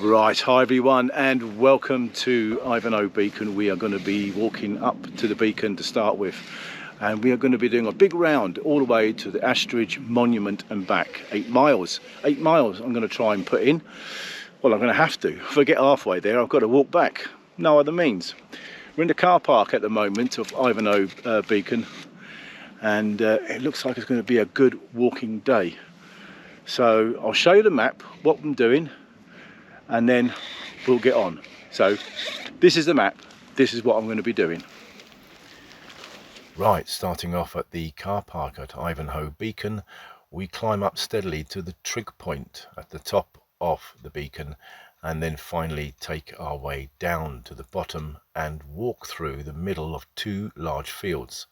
Right, hi everyone, and welcome to Ivinghoe Beacon. We are going to be walking up to the beacon to start with, and we are going to be doing a big round all the way to the Ashridge monument and back. 8 miles. 8 miles I'm going to try and put in. Well, I'm going to have to. If I get halfway there, I've got to walk back. No other means. We're in the car park at the moment of Ivinghoe Beacon, and it looks like it's going to be a good walking day. So I'll show you the map, what I'm doing, and then we'll get on. So this is the map, this is what I'm going to be doing. Right, starting off at the car park at Ivinghoe Beacon, we climb up steadily to the trig point at the top of the beacon, and then finally take our way down to the bottom and walk through the middle of 2 large fields.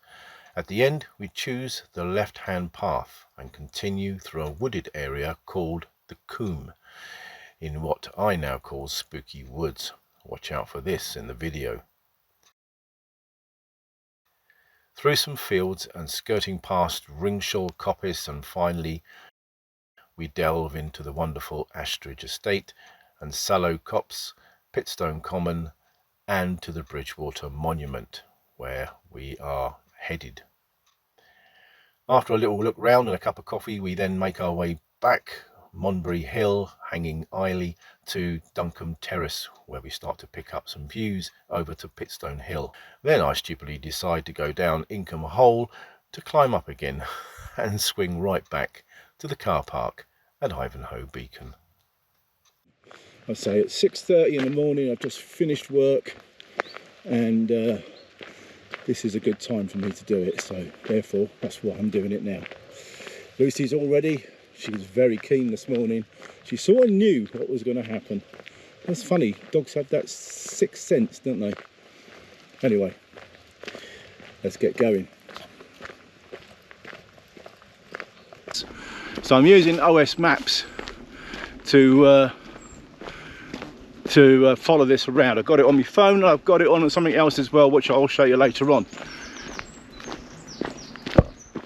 At the end, we choose the left-hand path and continue through a wooded area called the Coombe, in what I now call Spooky Woods. Watch out for this in the video. Through some fields and skirting past Ringshall Coppice, and finally we delve into the wonderful Ashridge estate and Sallow Copse, Pitstone Common, and to the Bridgewater Monument, where we are headed. After a little look round and a cup of coffee, we then make our way back Monbury Hill, Hanging Eiley, to Duncombe Terrace, where we start to pick up some views over to Pitstone Hill. Then I stupidly decide to go down Inkham Hole to climb up again and swing right back to the car park at Ivinghoe Beacon. I say it's 6:30 in the morning. I've just finished work, and this is a good time for me to do it, so therefore that's why I'm doing it now. Lucy's all ready. She was very keen this morning. She sort of knew what was going to happen. That's funny, dogs have that sixth sense, don't they? Anyway, let's get going. So I'm using OS Maps to follow this around. I've got it on my phone, I've got it on something else as well, which I'll show you later on.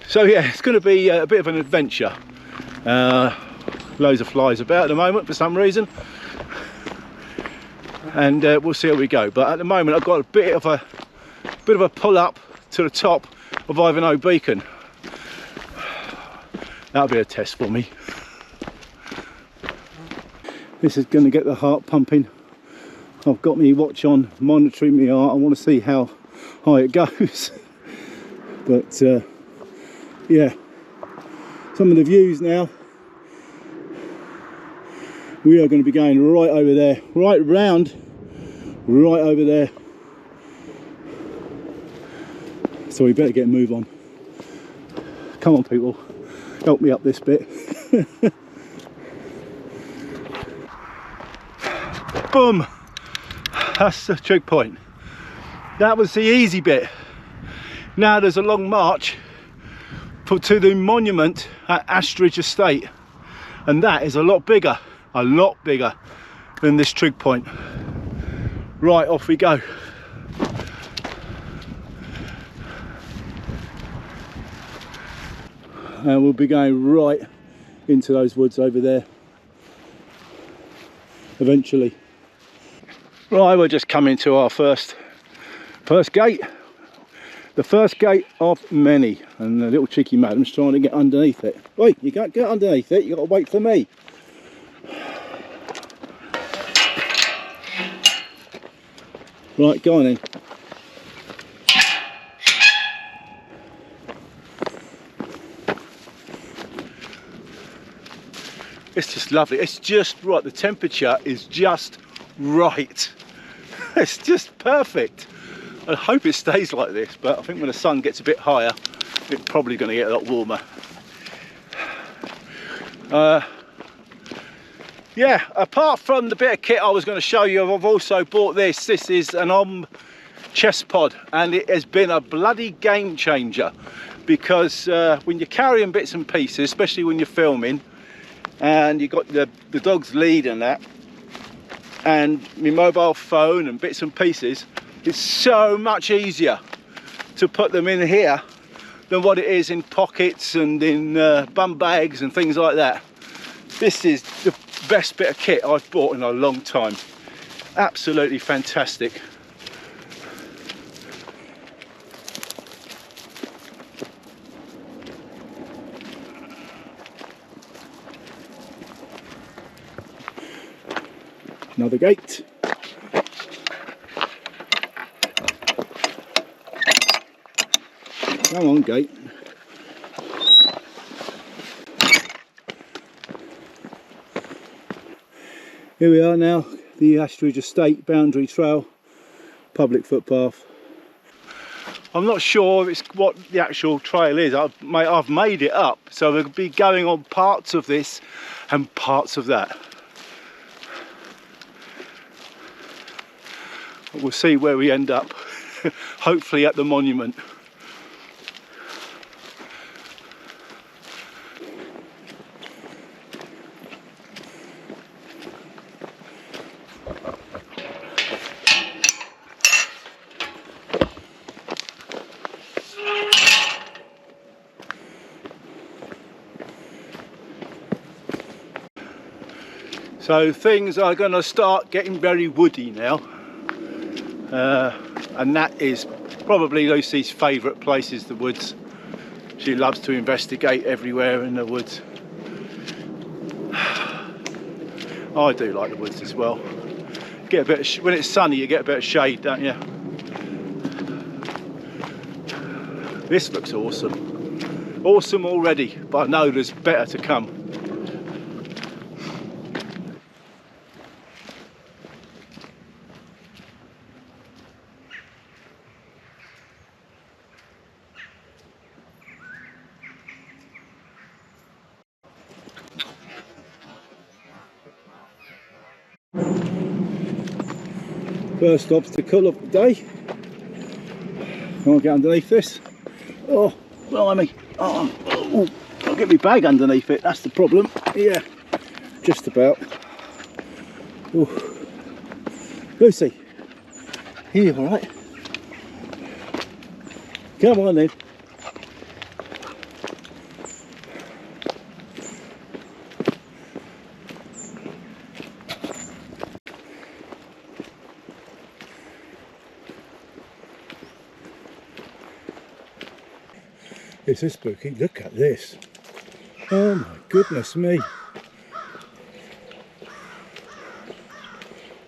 So yeah, it's going to be a bit of an adventure. Loads of flies about at the moment for some reason, and we'll see how we go. But at the moment I've got a bit of a pull up to the top of Ivinghoe Beacon. That'll be a test for me. This is going to get the heart pumping. I've got my watch on, monitoring my heart. I want to see how high it goes. But yeah, some of the views now. We are going to be going right over there, right round, right over there. So we better get a move on. Come on people, help me up this bit. Boom! That's the trig point. That was the easy bit. Now there's a long march to the monument at Ashridge Estate, and that is a lot bigger than this trig point. Right, off we go. And we'll be going right into those woods over there eventually. Right, we're just coming to our first gate. The first gate of many, and the little cheeky madam's trying to get underneath it. Wait, you can't get underneath it, you've got to wait for me. Right, go on then. It's just lovely, it's just right, the temperature is just right. It's just perfect. I hope it stays like this, but I think when the sun gets a bit higher, it's probably going to get a lot warmer. Yeah, apart from the bit of kit I was going to show you, I've also bought this. This is an chest pod, and it has been a bloody game changer, because when you're carrying bits and pieces, especially when you're filming, and you've got the dog's lead and that, and my mobile phone and bits and pieces, it's so much easier to put them in here than what it is in pockets and in bum bags and things like that. This is best bit of kit I've bought in a long time. Absolutely fantastic. Another gate. Come on, gate. Here we are now, the Ashridge Estate boundary trail, public footpath. I'm not sure it's what the actual trail is. I've made it up, so we'll be going on parts of this and parts of that. We'll see where we end up, hopefully at the monument. So things are going to start getting very woody now, and that is probably Lucy's favourite places, the woods. She loves to investigate everywhere in the woods. I do like the woods as well. Get a bit of when it's sunny, you get a bit of shade, don't you? This looks awesome. Awesome already, but I know there's better to come. First obstacle of the day. Can't get underneath this. Oh, blimey. Oh, I'll get my bag underneath it, that's the problem. Yeah, just about. Ooh. Lucy, you alright? Come on then. This is spooky. Look at this. Oh my goodness me.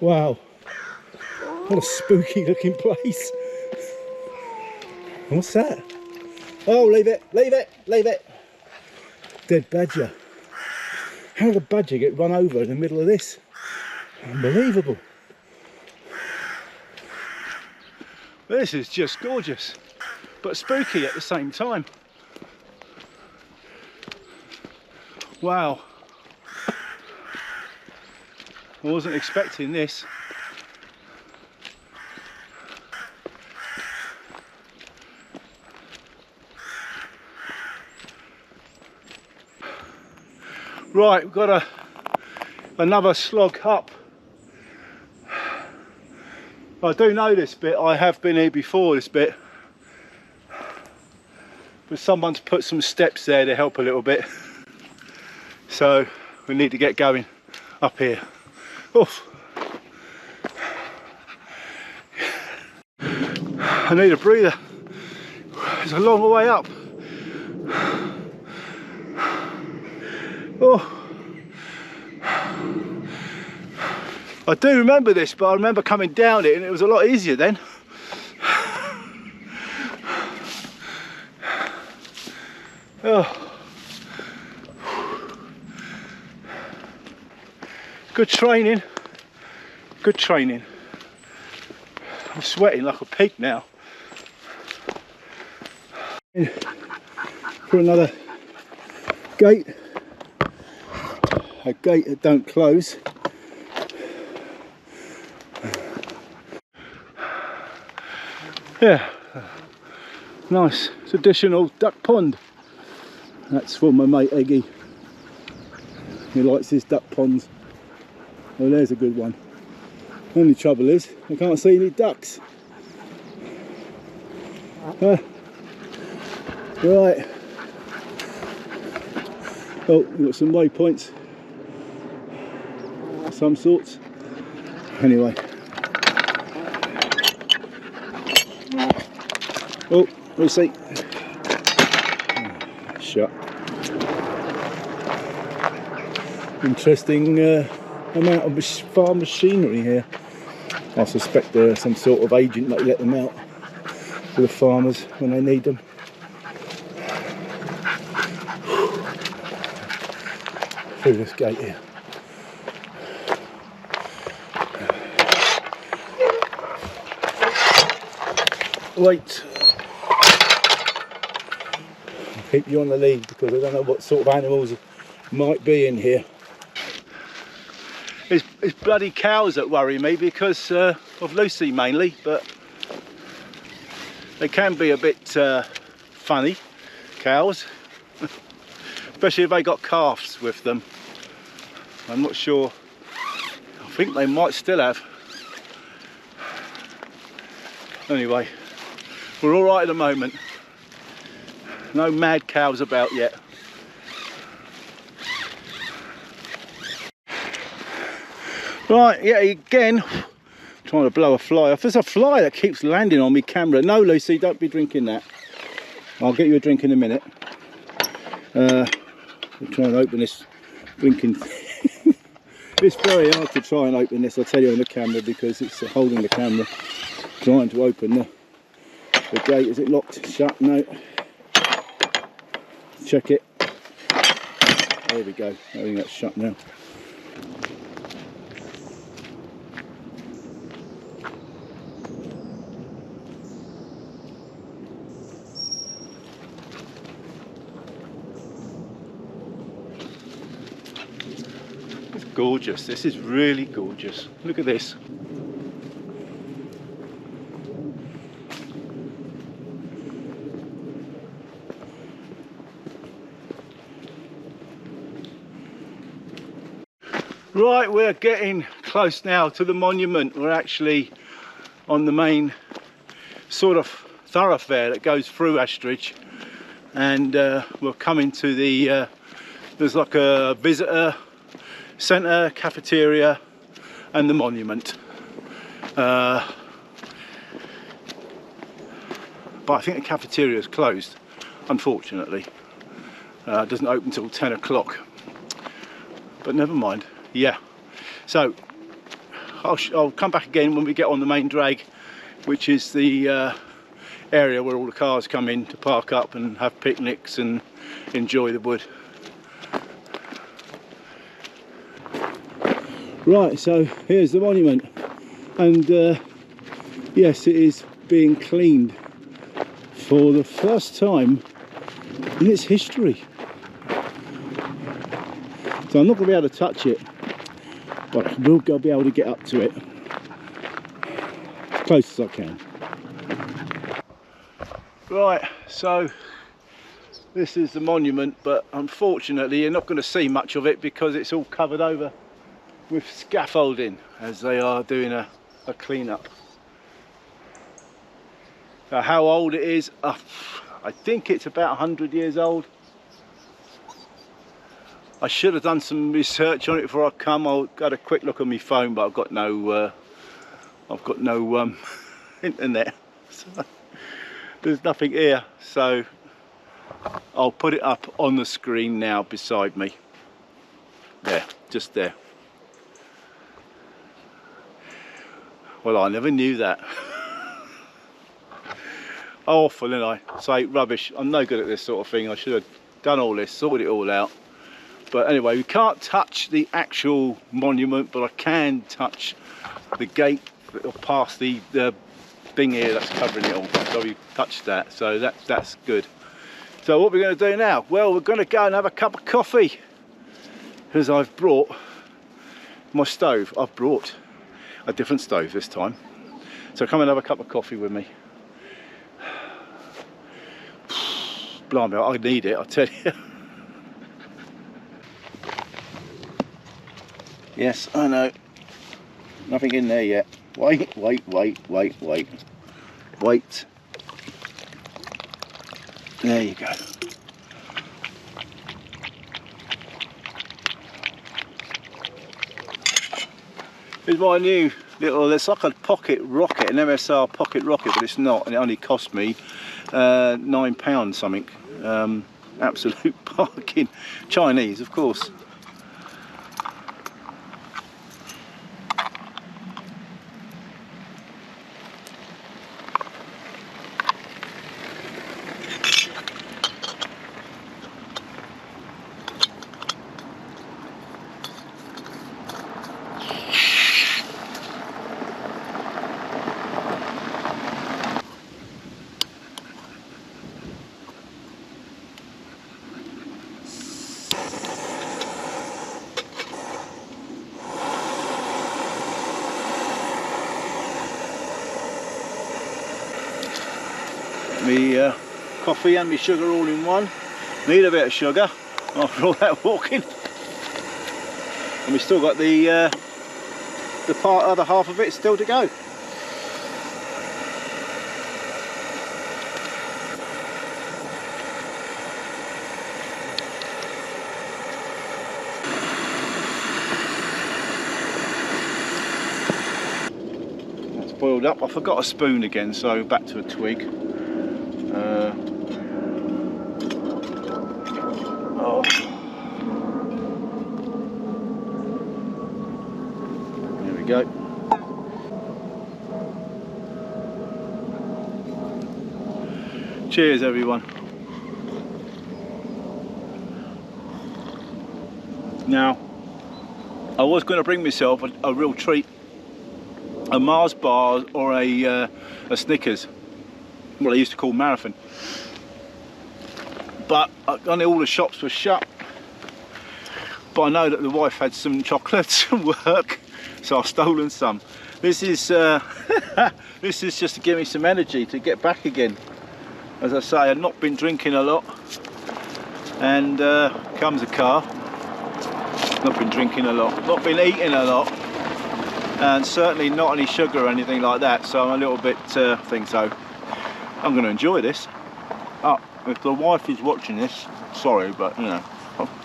Wow. What a spooky looking place. What's that? Oh, leave it, leave it, leave it. Dead badger. How did a badger get run over in the middle of this? Unbelievable. This is just gorgeous, but spooky at the same time. Wow, I wasn't expecting this. Right, we've got another slog up. I do know this bit, I have been here before this bit, but someone's put some steps there to help a little bit. So we need to get going up here. Oof. I need a breather. It's a long way up. Oh. I do remember this, but I remember coming down it and it was a lot easier then. Oh. Good training, good training. I'm sweating like a pig now. For another gate, a gate that don't close. Yeah, nice traditional duck pond. That's for my mate Eggy. He likes his duck ponds. Oh, there's a good one. Only trouble is, I can't see any ducks. Right. Oh, we've got some waypoints. of some sorts. Anyway. Oh, we'll see. Shut. Interesting amount of farm machinery here. I suspect there's some sort of agent that let them out to the farmers when they need them. Through this gate here. Wait. I'll keep you on the lead because I don't know what sort of animals might be in here. It's bloody cows that worry me because of Lucy mainly, but they can be a bit funny, cows, especially if they got calves with them. I'm not sure, I think they might still have. Anyway, we're all right at the moment. No mad cows about yet. Right, yeah, again, trying to blow a fly off. There's a fly that keeps landing on my camera. No, Lucy, don't be drinking that. I'll get you a drink in a minute. We'll try and open this blinking thing. It's very hard to try and open this, I'll tell you, on the camera because it's holding the camera. Trying to open the gate. Is it locked? Shut? No. Check it. There we go. I think that's shut now. It's gorgeous. This is really gorgeous. Look at this. Right, we're getting close now to the monument. We're actually on the main sort of thoroughfare that goes through Ashridge, and we're coming to the there's like a visitor centre, cafeteria and the monument, but I think the cafeteria is closed, unfortunately. It doesn't open until 10 o'clock, but never mind. Yeah, so I'll come back again when we get on the main drag, which is the area where all the cars come in to park up and have picnics and enjoy the wood. Right, so here's the monument, and yes, it is being cleaned for the first time in its history. So I'm not going to be able to touch it, but I will be able to get up to it as close as I can. Right, so this is the monument, but unfortunately you're not going to see much of it because it's all covered over with scaffolding as they are doing a clean-up. Now, how old it is, I think it's about 100 years old. I should have done some research on it before I come. I got a quick look on my phone, but I've got no internet, so there's nothing here. So I'll put it up on the screen now beside me. There, just there. Well, I never knew that. Awful, innit? I say rubbish. I'm no good at this sort of thing. I should have done all this, sorted it all out. But anyway, we can't touch the actual monument, but I can touch the gate that'll pass the thing here that's covering it all. So we touched that, so that's good. So what we're going to do now? Well, we're going to go and have a cup of coffee, because I've brought my stove. I've brought a different stove this time. So come and have a cup of coffee with me. Blimey, I need it, I tell you. Yes, I know. Nothing in there yet. Wait. There you go. Here's my new little, it's like a pocket rocket, an MSR pocket rocket, but it's not, and it only cost me £9 something. Absolute bargain. Chinese, of course. Me coffee and me sugar all in one. Need a bit of sugar after all that walking. And we still got the other half of it still to go. That's boiled up. I forgot a spoon again, so back to a twig. Oh. There we go. Cheers everyone. Now, I was going to bring myself a real treat, a Mars bar or a Snickers, what I used to call marathon. But all the shops were shut. But I know that the wife had some chocolates from work, so I've stolen some. This is this is just to give me some energy to get back again. As I say, I've not been drinking a lot, and comes a car. Not been drinking a lot, not been eating a lot, and certainly not any sugar or anything like that. So I'm a little bit think so. I'm going to enjoy this. Oh, if the wife is watching this, sorry, but you know,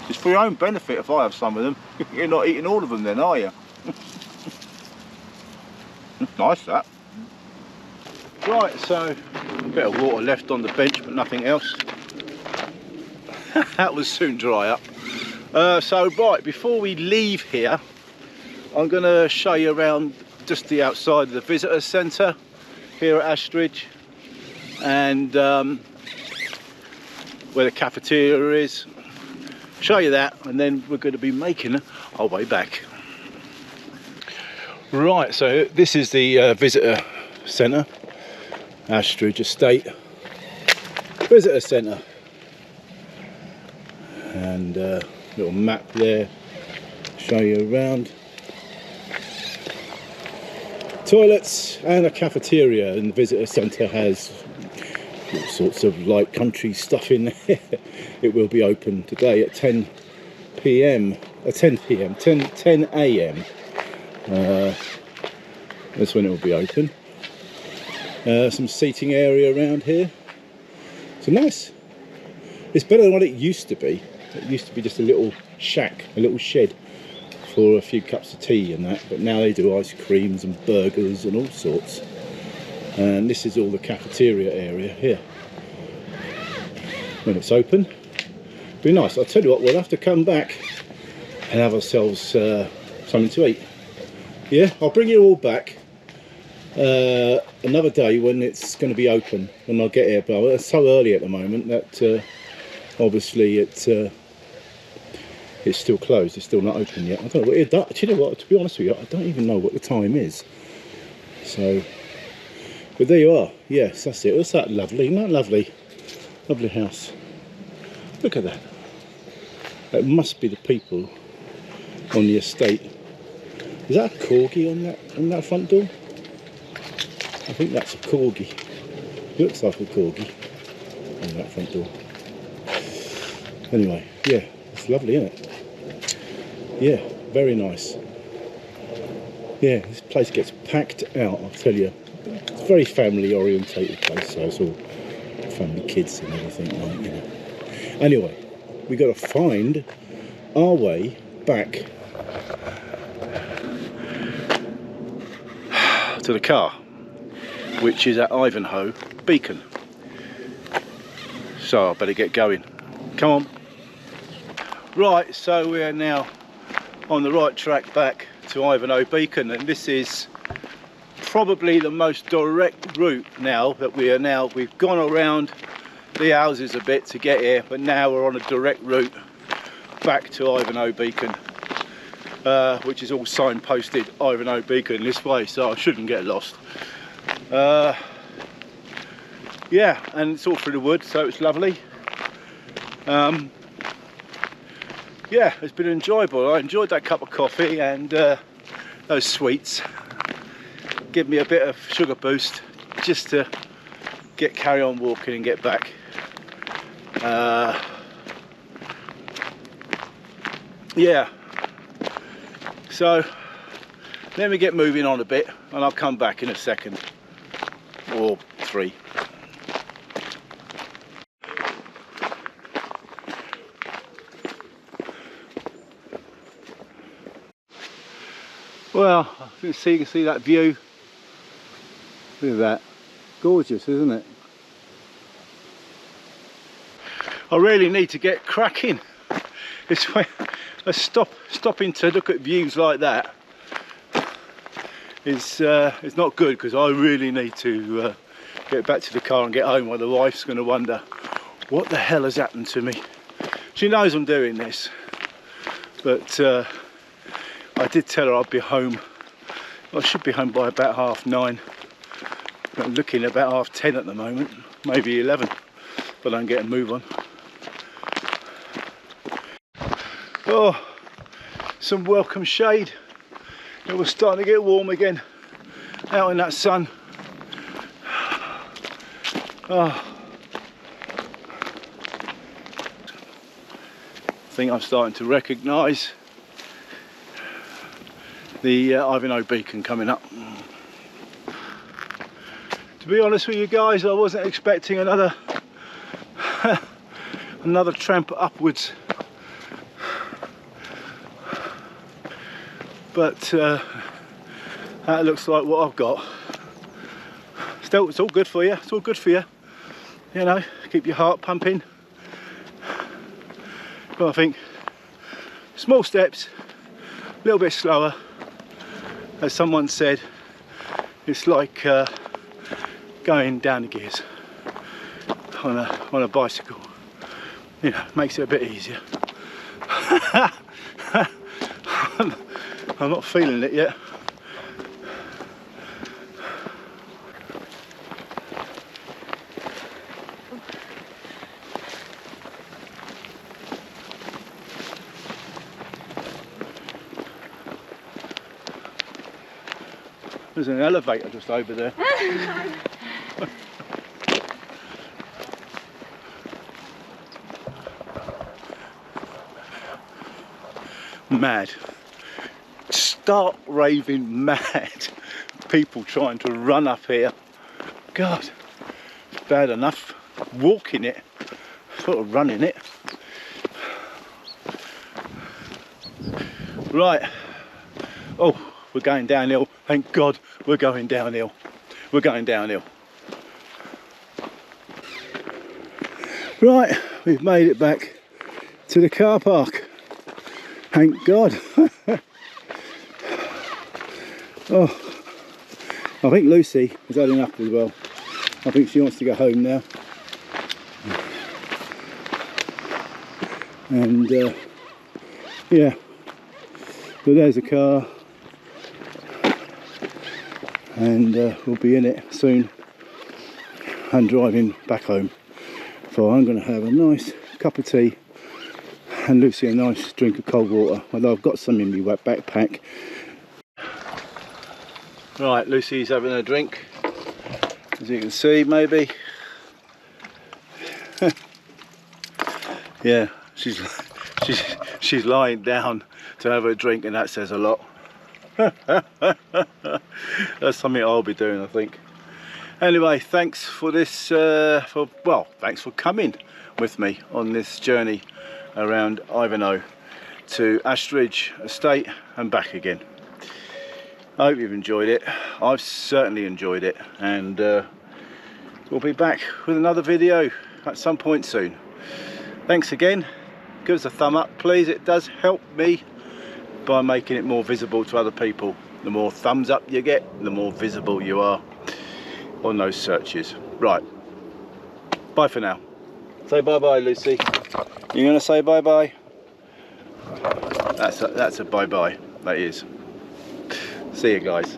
it's for your own benefit if I have some of them. You're not eating all of them then, are you? Nice that. Right, so a bit of water left on the bench, but nothing else. That will soon dry up. So right, before we leave here, I'm going to show you around just the outside of the visitor centre here at Ashridge, and where the cafeteria is. Show you that, and then we're going to be making our way back. Right, so this is the visitor centre, Ashridge Estate Visitor Centre, and little map there, show you around. Toilets and a cafeteria, and the visitor centre has all sorts of light country stuff in there. It will be open today at 10 a.m. That's when it will be open. Some seating area around here. So nice. It's better than what it used to be. It used to be just a little shack, a little shed for a few cups of tea and that, but now they do ice creams and burgers and all sorts. And this is all the cafeteria area here. When it's open, be nice. I'll tell you what, we'll have to come back and have ourselves something to eat. Yeah, I'll bring you all back another day when it's going to be open, when I get here. But it's so early at the moment that obviously it's still closed. It's still not open yet. I don't know. Do you know what? To be honest with you, I don't even know what the time is. So, but there you are. Yes, that's it. What's that lovely? Isn't that lovely? Lovely house. Look at that. That must be the people on the estate. Is that a corgi on that front door? I think that's a corgi. Looks like a corgi on that front door. Anyway, yeah, it's lovely, isn't it? Yeah, very nice. Yeah, this place gets packed out, I'll tell you. It's a very family orientated place, so it's all family kids and everything like, you know. Anyway, we got to find our way back to the car, which is at Ivinghoe Beacon. So I better get going. Come on. Right, so we are now on the right track back to Ivinghoe Beacon, and this is probably the most direct route now that we've gone around the houses a bit to get here, but now we're on a direct route back to Ivinghoe Beacon, which is all signposted Ivinghoe Beacon this way, so I shouldn't get lost. Yeah, and it's all through the woods, so it's lovely. Yeah, it's been enjoyable. I enjoyed that cup of coffee and those sweets. Give me a bit of sugar boost just to carry on walking and get back. Yeah, so let me get moving on a bit and I'll come back in a second or 3. Well, you can see that view. Look at that. Gorgeous, isn't it? I really need to get cracking. It's stopping to look at views like that is it's not good, because I really need to get back to the car and get home, or the wife's going to wonder what the hell has happened to me. She knows I'm doing this, but I did tell her I'd be home. I should be home by about 9:30. I'm looking at about 10:30 at the moment, maybe 11, but I don't get a move on. Oh, some welcome shade. It was starting to get warm again out in that sun. Oh. I think I'm starting to recognise the Ivinghoe Beacon coming up. To be honest with you guys, I wasn't expecting another another tramp upwards, but that looks like what I've got. Still, it's all good for you. It's all good for you. You know, keep your heart pumping. But I think small steps, a little bit slower. As someone said, it's like going down the gears on a bicycle. You know, makes it a bit easier. I'm not feeling it yet. There's an elevator just over there. Mad. Start raving mad. People trying to run up here. God, it's bad enough walking it, sort of running it. Right. Oh, we're going downhill. Thank God we're going downhill. We're going downhill. Right, we've made it back to the car park. Thank God. Oh, I think Lucy is had enough as well. I think she wants to go home now. And yeah, so there's a car, and we'll be in it soon and driving back home. So I'm going to have a nice cup of tea and Lucy a nice drink of cold water, although I've got some in my backpack. Right, Lucy's having a drink, as you can see, maybe. Yeah, she's lying down to have a drink, and that says a lot. That's something I'll be doing, I think. Anyway, thanks for this. Thanks for coming with me on this journey around Ivinghoe to Ashridge Estate and back again. I hope you've enjoyed it. I've certainly enjoyed it, and we'll be back with another video at some point soon. Thanks again. Give us a thumb up, please. It does help me by making it more visible to other people. The more thumbs up you get, the more visible you are on those searches. Right, bye for now. Say bye-bye, Lucy. You're gonna say bye-bye? That's a bye-bye, that is. See you guys.